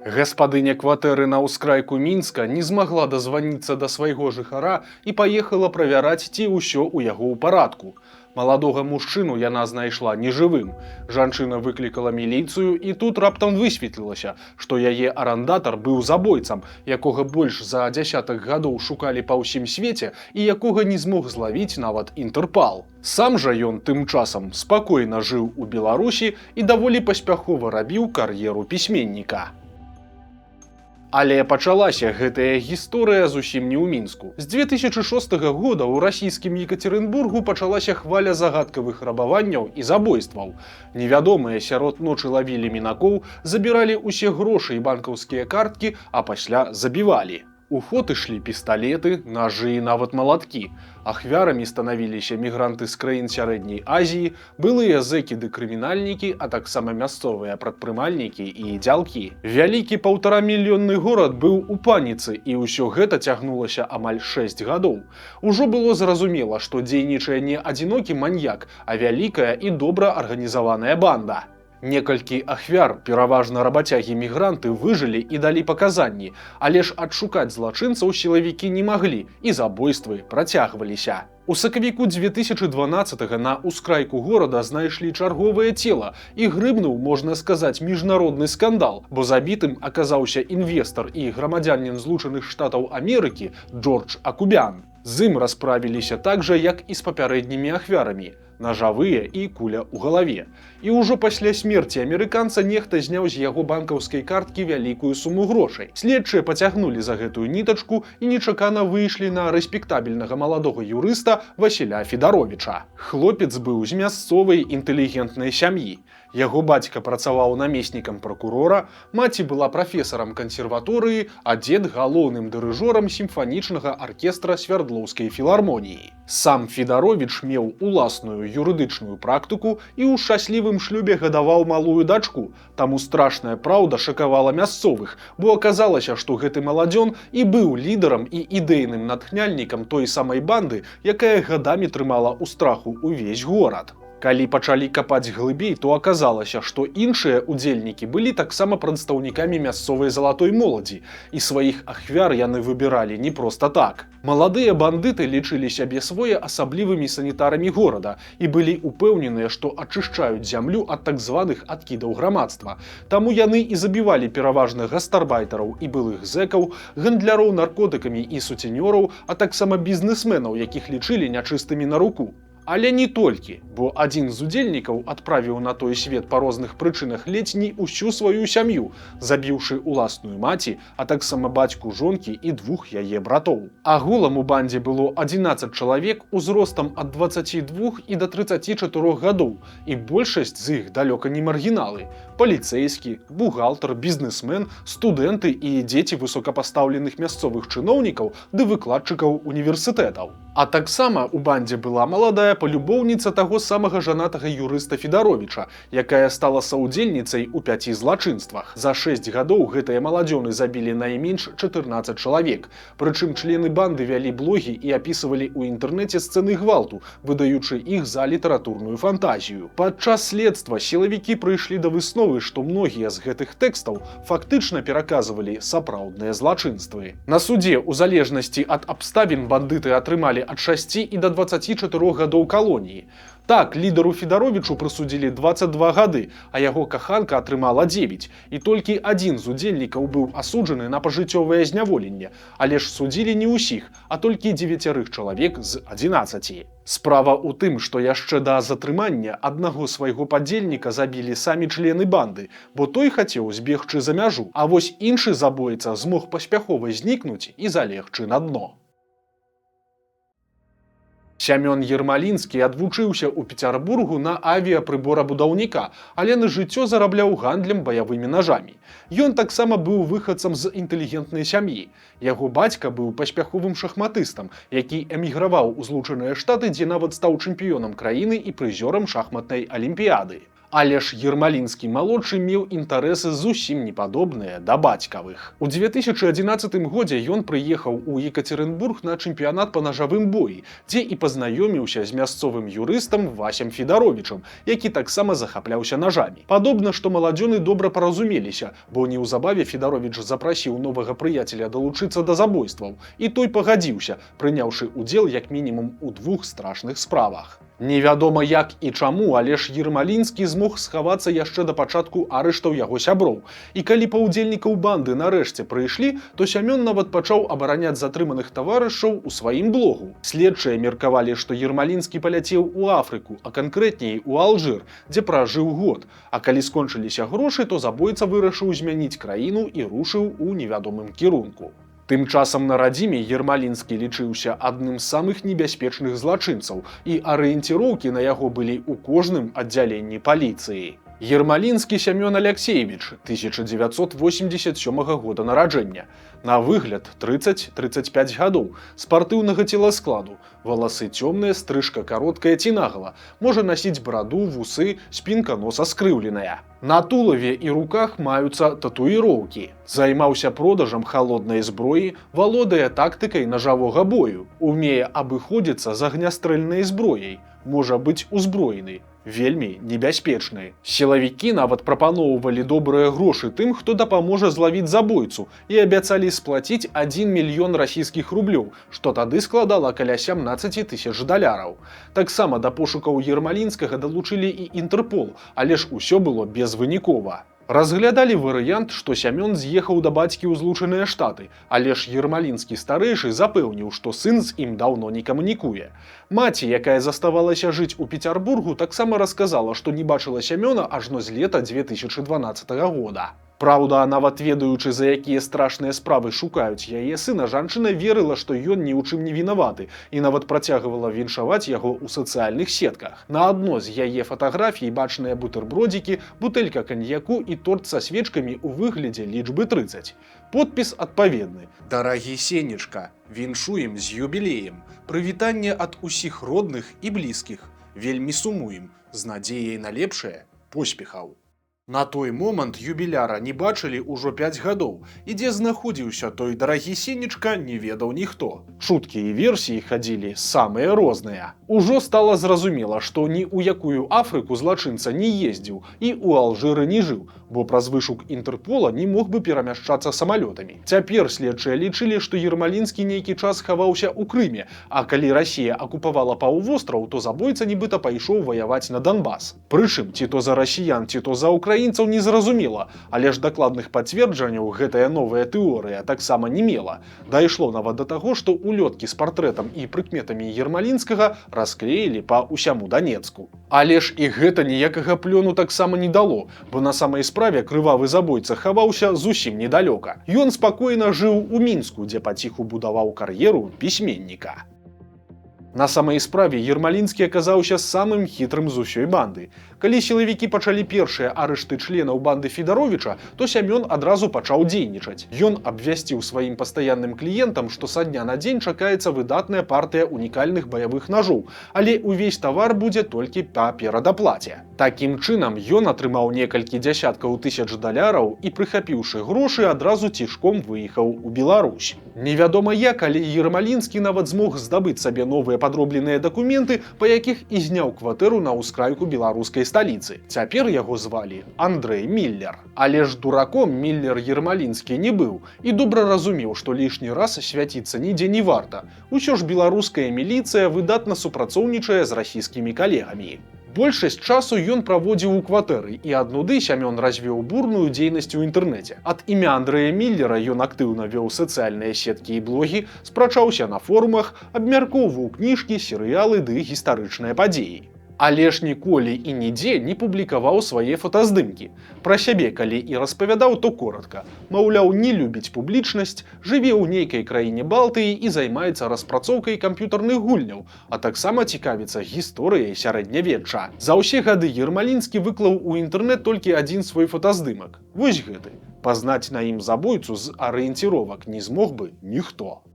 Гаспадыня кватэры на ўскрайку Мінска не змагла дазваніцца да свайго жыхара і паехала правяраць, ці ўсё ў яго ў парадку. Маладога мужчыну яна знайшла нежывым. Жанчына выклікала міліцыю, і тут раптам высветлілася, што яе арандатар быў забойцам, якога больш за дзясятак гадоў шукалі па ўсім свеце і якога не змог злавіць нават Інтэрпал. Сам жа ён тым часам спакойна жыў у Беларусі і даволі паспяхова рабіў кар'еру пісьменніка. Але пачалася гэтая гісторыя зусім не ў Мінску. З 2006 года ў расійскім Екатеринбургу пачалася хваля загадкавых рабаванняў і забойстваў. Невядомыя сярод ночы лавілі мінакоў, забіралі ўсе грошы і банкаўскія карткі, а пасля забівалі. У ход ішлі пісталеты, нажы і нават малаткі. Ахвярамі станавіліся мігранты з краін сярэдняй Азіі, былыя зэкі ды крымінальнікі, а таксама мясцовыя прадпрымальнікі і дзялкі. Вялікі 1,5-мільённы горад быў у паніцы, і ўсё гэта цягнулася амаль 6 гадоў. Ужо было зразумела, што дзейнічае не адзінокі маньяк, а вялікая і добра арганізаваная банда. Некалькі ахвяр, пераважна рабацягі-мігранты, выжылі і далі паказанні, але ж адшукаць злачынцаў сілавікі не маглі, і забойствы працягваліся. У сакавіку 2012-го на ўскрайку горада знайшлі чарговае цела, і грыбнуў, можна сказаць, міжнародны скандал, бо забітым аказаўся інвестар і грамадзянін Злучаных Штатаў Амерыкі Джордж Акубян. З ім расправіліся так жа, як і з папярэднімі ахвярамі. Нажавыя і куля ў галаве. І ўжо пасля смерці амерыканца нехта зняў з яго банкаўскай карткі вялікую суму грошай. Следчыя пацягнулі за гэтую нітачку і нечакана выйшлі на рэспектабельнага маладога юрыста Васіля Федаровіча. Хлопец быў з мясцовай інтэлігентнай сям'і. Яго бацька працаваў намеснікам пракурора, маці была прафесарам кансерваторыі, а дзед галоўным дырыжорам сімфанічнага аркестра Свярдлоўскай філармоніі. Сам Федаровіч меў уласную юрыдычную практыку і ў шчаслівым шлюбе гадаваў малую дачку. Таму страшная праўда шакавала мясцовых, бо аказалася, што гэты маладзён і быў лідарам і ідэйным натхняльнікам той самай банды, якая гадамі трымала ў страху ўвесь горад. Калі пачалі капаць глыбей, то аказалася, што іншыя удзельнікі былі таксама прадстаўнікамі мясцовай залатой моладзі, і сваіх ахвяр яны выбіралі не проста так. Маладыя бандыты лічылі сябе своеасаблівымі санітарамі горада і былі упэўненыя, што ачышчаюць зямлю ад так званых адкідаў грамадства. Таму яны і забівалі пераважна гастарбайтараў і былых зэкаў, гандляроў наркотыкамі і суценёраў, а таксама бізнесменаў, якіх лічылі нячыстымі на руку. Але не толькі, бо адзін з удзельнікаў адправіў на той свет па розных прычынах ледзь не ўсю сваю сям'ю, забіўшы уласную маці, а таксама бацьку жонкі і 2 яе братоў. Агулам у бандзе было 11 чалавек узростам ад 22 і да 34 гадоў, і большасць з іх далёка не маргіналы. Паліцэйскі, бухгалтар, бізнесмен, студэнты і дзеці высокапастаўленых мясцовых чыноўнікаў ды выкладчыкаў універсітэтаў. А таксама у бандзе была маладая палюбоўніца таго самага жанатага юрыста Федаровіча, якая стала саўдзельніцай у 5 злачынствах. За 6 гадоў гэтыя маладзёны забілі найменш 14 чалавек. Прычым члены банды вялі блогі і апісвалі ў інтэрнэце сцэны гвалту, выдаючы іх за літаратурную фантазію. Падчас следства сілавікі прыйшлі да высновы, што многія з гэтых тэкстаў фактычна пераказвалі сапраўдныя злачынствы. На судзе, у залежнасці ад абставін, бандыты атрымалі ад 6 і да 24 гадоў калоніі. Так, лідару Федаровічу прысудзілі 22 гады, а яго каханка атрымала 9. І толькі адзін з удзельнікаў быў асуджаны на пажыццёвае зняволенне, але ж судзілі не ўсіх, а толькі 9 чалавек з 11. Справа ў тым, што яшчэ да затрымання аднаго свайго падзельніка забілі самі члены банды, бо той хацеў збегчы за мяжу, а вось іншы забойца змог паспяхова знікнуць і залегчы на дно. Сямён Ермалінскі адвучыўся ў Пецярбургу на авіяпрыборабудаўніка, але на жыццё зарабляў гандлем баявымі нажамі. Ён таксама быў выхадцам з інтэлігентнай сям'і. Яго бацька быў паспяховым шахматыстам, які эміграваў у Злучаныя Штаты, дзе нават стаў чэмпіёнам краіны і прызёрам шахматнай алімпіяды. Але ж Ермалінскі-малодшы меў інтарэсы зусім не падобныя да бацькавых. У 2011 годзе ён прыехаў у Екатеринбург на чэмпіянат па нажавым боі, дзе і пазнаёміўся з мясцовым юрыстам Васем Федаровічам, які таксама захапляўся нажамі. Падобна, што маладзёны добра паразумеліся, бо неўзабаве Федаровіч запрасіў новага прыяцеля далучыцца да забойстваў, і той пагадзіўся, прыняўшы удзел як мінімум у 2 страшных справах. Невядома як і чаму, але ж Ермалінскі змог схавацца яшчэ да пачатку арыштаў яго сяброў. І калі паўдзельнікаў банды нарэшце прыйшлі, то Сямён нават пачаў абараняць затрыманых таварышаў у сваім блогу. Следчыя меркавалі, што Ермалінскі паляцеў у Афрыку, а канкрэтней у Алжыр, дзе пражыў год. А калі скончыліся грошы, то забойца вырашыў змяніць краіну і рушыў у невядомым кірунку. Тым часам на радзіме Ермалінскі лічыўся адным з самых небяспечных злачынцаў, і арыенціроўкі на яго былі ў кожным аддзяленні паліцыі. Ермалінскі Сямён Аляксеевіч, 1987 года нараджэння. На выгляд 30-35 гадоў, спартыўнага целаскладу, валасы цёмныя, стрыжка кароткая ці нагла, можа насіць браду, вусы, спінка носа скрыўленая. На тулаве і руках маюцца татуіроўкі. Займаўся продажам халоднай зброі, валодае тактыкай нажавога бою, умее абыходзіцца з агнястрэльнай зброяй, можа быць узброены. Вельмі небяспечны. Сілавікі нават прапаноўвалі добрыя грошы тым, хто дапаможа злавіць забойцу, і абяцалі сплаціць 1 мільён расійскіх рублёў, што тады складала каля 17 тысяч даляраў. Таксама да пошукаў Ермалінскага далучылі і Інтэрпол, але ж усё было безвынікова. Разглядалі варыянт, што Сямён з'ехаў да бацькі ў Злучаныя Штаты, але ж Ермалінскі старэйшы запэўніў, што сын з ім даўно не камунікуе. Маці, якая заставалася жыць у Пецярбургу, таксама расказала, што не бачыла Сямёна ажно з лета 2012 года. Праўда, нават ведаючы, за якія страшныя справы шукаюць яе сына, жанчына верыла, што ён ні ў чым не вінаваты, і нават працягвала віншаваць яго ў сацыяльных сетках. На адно з яе фатаграфій бачныя бутэрбродзікі, бутэлька каньяку і торт са свечкамі ў выглядзе лічбы 30. Подпіс адпаведны. Дарагі Сенечка, віншуем з юбілеем. Прывітанне ад усіх родных і блізкіх. Вельмі сумуем. З надзеяй на лепшае. Поспехаў. На той момант юбіляра не бачылі ўжо 5 гадоў, і дзе знаходзіўся той дарагі Сенечка, не ведаў ніхто. Шуткі і версіі хадзілі самыя розныя. Ужо стала зразумела, што ні ў якую Афрыку злачынца не ездзіў і ў Алжыры не жыў, бо праз вышук Інтэрпола не мог бы перамяшчацца самалётамі. Цяпер следчыя лічылі, што Ермалінскі нейкі час хаваўся ў Крыме, а калі Расія акупавала паўвостраў, то забойца нібыта пайшоў ваяваць на Донбас. Прычым, ці то за расіян, ці то за украінцаў незразумела, але ж дакладных пацверджанняў гэтая новая тэорыя таксама не мела. Дайшло нават да таго, што улёткі з партрэтам і прыкметамі Ермалінскага расклеілі па ўсяму Данецку. Але ж і гэта ніякага плёну таксама не дало, бо на самай справе крывавы забойца хаваўся зусім недалёка. Ён спакойна жыў у Мінску, дзе паціху будаваў кар'еру пісьменніка. На самай справе Ермалінскі аказаўся самым хітрым з усёй банды. Калі сілавікі пачалі першыя арышты членаў банды Федаровіча, то Сямён адразу пачаў дзейнічаць. Ён абвясціў сваім пастаянным кліентам, што са дня на дзень чакаецца выдатная партыя унікальных баявых нажоў, але ўвесь тавар будзе толькі па перадаплаце. Такім чынам, ён атрымаў некалькі дзясяткаў тысяч даляраў і, прыхапіўшы грошы, адразу цішком выехаў у Беларусь. Невядома як, але Ермалінскі нават змог здабыць сабе новыя падробленыя дакументы, па якіх і зняў кватэру на ўскрайку беларускай сталіцы. Цяпер яго звалі Андрэй Міллер. Але ж дураком Міллер Ермалінскі не быў і добра разумеў, што лішні раз свяціцца нідзе не варта. Усё ж беларуская міліцыя выдатна супрацоўнічае з расійскімі калегамі. Большасць часу ён праводзіў у кватэры, і ад нуды Сямён развіў бурную дзейнасць у інтэрнэце. Ад імя Андрэя Міллера ён актыўна вёў сацыяльныя сеткі і блогі, спрачаўся на форумах, абмяркоўваў кніжкі, серыялы ды гістарычныя падзеі. Але ж ніколі і нідзе не публікаваў свае фотаздымкі. Пра сябе, калі і распавядаў, то коратка. Маўляў, не любіць публічнасць, жыве ў нейкай краіне Балтыі і займаецца распрацоўкай камп'ютарных гульняў, а таксама цікавіцца гісторыяй сярэднявечча. За ўсе гады Ермалінскі выклаў у інтэрнэт толькі адзін свой фотаздымак. Вось гэты. Пазнаць на ім забойцу з арыенціровак не змог бы ніхто.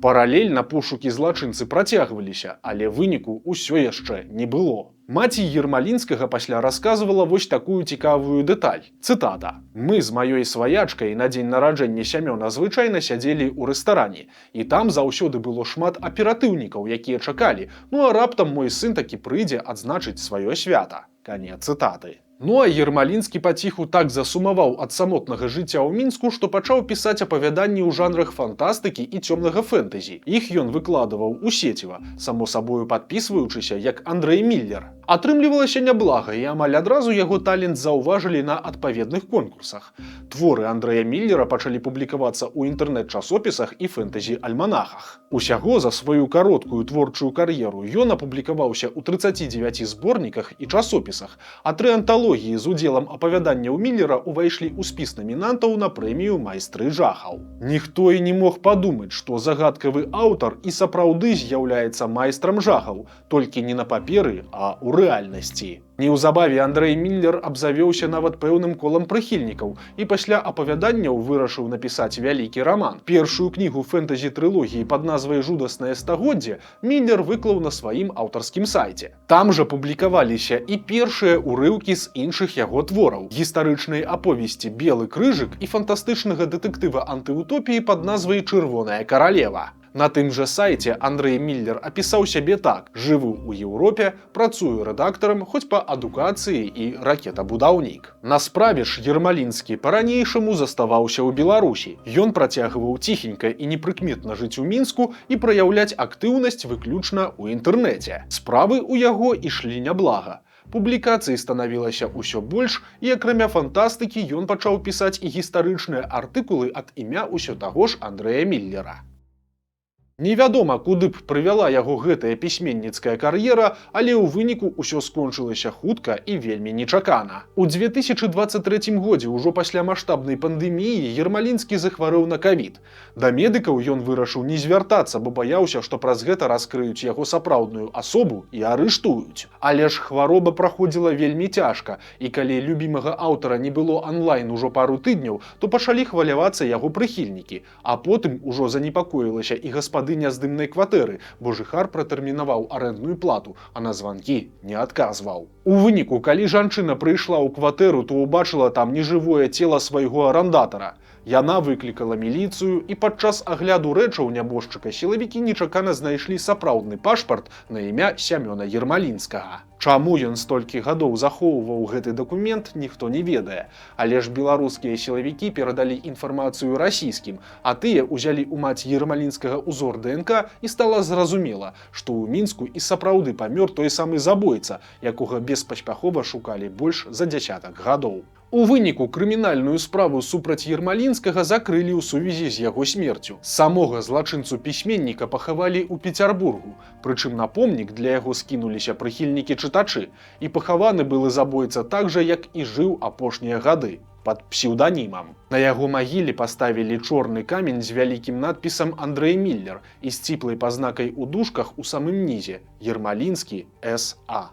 Паралельна пошукі злачынцы працягваліся, але выніку ўсё яшчэ не было. Маці Ермалінскага пасля расказвала вось такую цікавую дэталь. Цытата: «Мы з маёй сваячкай на дзень нараджэння Сямёна звычайна сядзелі ў рэстаране, і там заўсёды было шмат аператыўнікаў, якія чакалі, ну а раптам мой сын такі прыйдзе адзначыць сваё свята». Канец цытаты. Ну а Ермалінскі паціху так засумаваў ад самотнага жыцця ў Мінску, што пачаў пісаць апавяданні ў жанрах фантастыкі і цёмнага фэнтэзі. Іх ён выкладываў у сеціва, само сабою падпісваючыся як Андрэй Міллер. Атрымлівалася няблага, і амаль адразу яго талент заўважылі на адпаведных конкурсах. Творы Андрэя Міллера пачалі публікавацца ў інтэрнэт-часопісах і фэнтэзі-альманахах. Усяго за сваю кароткую творчую кар'еру ён апублікаваўся ў 39 зборніках і часопісах, а 3 анталогіі з удзелам апавяданняў Міллера ўвайшлі ў спіс намінантаў на прэмію «Майстры жахаў». Ніхто і не мог падумаць, што загадкавы аўтар і сапраўды з'яўляецца майстрам жахаў, толькі не на паперы, а ў рэальнасці. Неўзабаве Андрэй Міллер абзавёўся нават пэўным колам прыхільнікаў і пасля апавяданняў вырашыў напісаць вялікі раман. Першую кнігу фэнтэзі-трылогіі пад назвай «Жудаснае стагоддзе» Міллер выклаў на сваім аўтарскім сайце. Там жа публікаваліся і першыя ўрыўкі з іншых яго твораў: гістарычнай аповесці «Белы крыжык» і фантастычнага дэтэктыва антыутопіі пад назвай «Чырвоная каралева». На тым жа сайце Андрэй Міллер апісаў сябе так: «Жыву ў Еўропе, працую рэдактарам, хоць па адукацыі і ракетабудаўнік». На справе ж Ермалінскі па-ранейшаму заставаўся ў Беларусі. Ён працягваў ціхенька і непрыкметна жыць у Мінску і праяўляць актыўнасць выключна ў інтэрнэце. Справы ў яго ішлі няблага. Публікацый станавілася ўсё больш, і акрамя фантастыкі ён пачаў пісаць і гістарычныя артыкулы ад імя ўсё таго ж Андрэя Міллера. Невядома, куды б прывяла яго гэтая пісьменніцкая кар'ера, але ў выніку ўсё скончылася хутка і вельмі нечакана. У 2023 годзе, ужо пасля маштабнай пандэміі, Ермалінскі захварэў на ковід. Да медыкаў ён вырашыў не звяртацца, бо баяўся, што праз гэта раскрыюць яго сапраўдную асобу і арыштуюць. Але ж хвароба праходзіла вельмі цяжка, і калі любімага аўтара не было онлайн ужо пару тыдняў, то пачалі хвалявацца яго прыхільнікі, а потым ужо занепакоілася і гаспадыня здымнай кватэры, бо жыхар пратэрмінаваў арэндную плату, а на званкі не адказваў. У выніку, калі жанчына прыйшла ў кватэру, то ўбачыла там нежывое цела свайго арандатара. Яна выклікала міліцыю, і падчас агляду рэчаў нябожчыка сілавікі нечакана знайшлі сапраўдны пашпарт на імя Сямёна Ермалінскага. Чаму ён столькі гадоў захоўваў гэты дакумент, ніхто не ведае. Але ж беларускія сілавікі перадалі інфармацыю расійскім, а тыя ўзялі ў маці Ермалінскага ўзор ДНК, і стала зразумела, што ў Мінску і сапраўды памёр той самы забойца, якога беспаспяхова шукалі больш за 10 гадоў. У выніку крымінальную справу супраць Ермалінскага закрылі ў сувязі з яго смерцю. Самога злачынцу-пісьменніка пахавалі ў Пецярбургу, прычым на помнік для яго скінуліся прыхільнікі-чытачы, і пахаваны былы забойца так жа, як і жыў апошнія гады, пад псеўданімам. На яго магіле паставілі чорны камень з вялікім надпісам «Андрэй Міллер» і сціплай пазнакай у дужках у самым нізе «Ермалінскі С.А».